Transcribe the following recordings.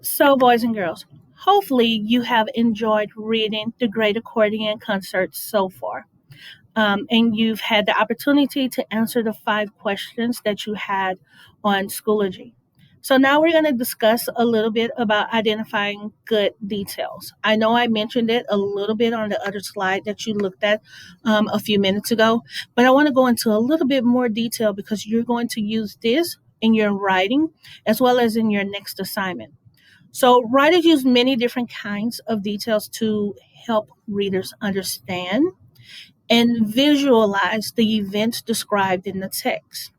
So, boys and girls, hopefully you have enjoyed reading the Great Accordion Concert so far. And you've had the opportunity to answer the 5 questions that you had on Schoology. So now we're going to discuss a little bit about identifying good details. I know I mentioned it a little bit on the other slide that you looked at a few minutes ago, but I want to go into a little bit more detail because you're going to use this in your writing as well as in your next assignment. So, writers use many different kinds of details to help readers understand and visualize the events described in the text.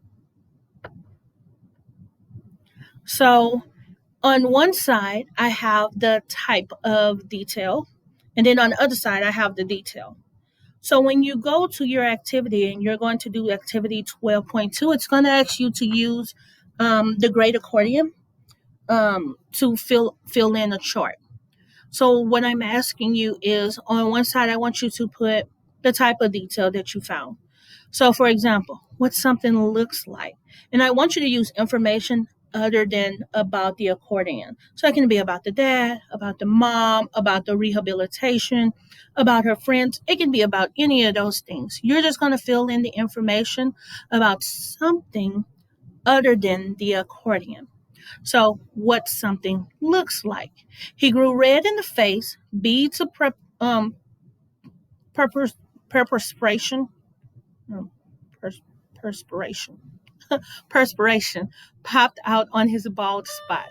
So, on one side, I have the type of detail, and then on the other side, I have the detail. So, when you go to your activity and you're going to do activity 12.2, it's going to ask you to use the great accordion to fill in a chart. So what I'm asking you is on one side, I want you to put the type of detail that you found. So for example, what something looks like. And I want you to use information other than about the accordion. So it can be about the dad, about the mom, about the rehabilitation, about her friends. It can be about any of those things. You're just going to fill in the information about something other than the accordion. So, what something looks like. He grew red in the face, beads of perpir- perspiration, um, pers- perspiration, perspiration popped out on his bald spot.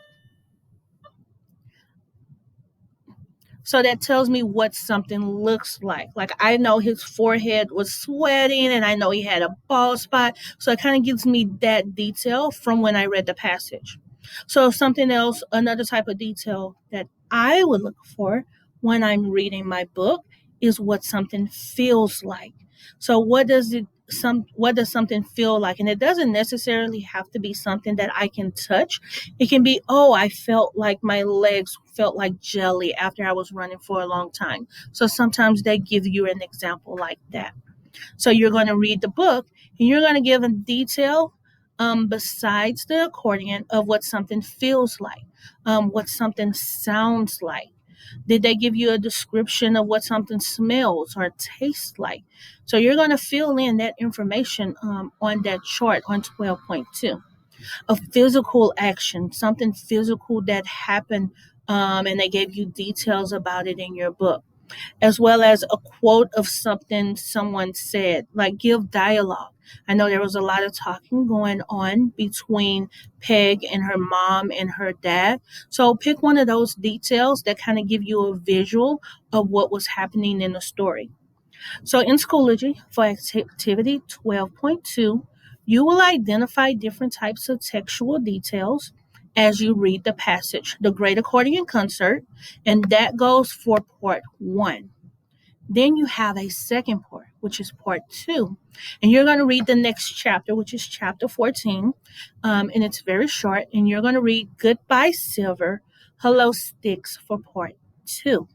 So that tells me what something looks like. Like I know his forehead was sweating and I know he had a bald spot. So it kind of gives me that detail from when I read the passage. So something else, another type of detail that I would look for when I'm reading my book is what something feels like. So what does something feel like? And it doesn't necessarily have to be something that I can touch. It can be, oh, I felt like my legs felt like jelly after I was running for a long time. So sometimes they give you an example like that. So you're going to read the book and you're going to give a detail besides the accordion of what something feels like, what something sounds like. Did they give you a description of what something smells or tastes like? So you're going to fill in that information on that chart on 12.2. A physical action, something physical that happened, and they gave you details about it in your book, as well as a quote of something someone said, like give dialogue. I know there was a lot of talking going on between Peg and her mom and her dad. So pick one of those details that kind of give you a visual of what was happening in the story. So in Schoology for activity 12.2, you will identify different types of textual details as you read the passage, the Great Accordion Concert, and that goes for part 1. Then you have a second part, which is part 2. And you're going to read the next chapter, which is chapter 14. And it's very short. And you're going to read Goodbye Silver, Hello Sticks for part 2.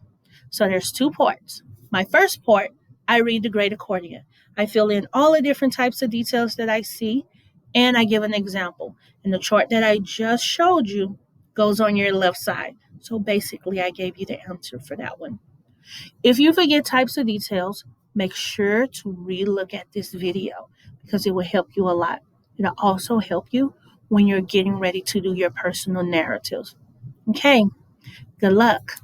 So there's 2 parts. My first part, I read the Great Accordion. I fill in all the different types of details that I see, and I give an example. And the chart that I just showed you goes on your left side. So basically, I gave you the answer for that one. If you forget types of details, make sure to re-look at this video because it will help you a lot. It'll also help you when you're getting ready to do your personal narratives. Okay, good luck.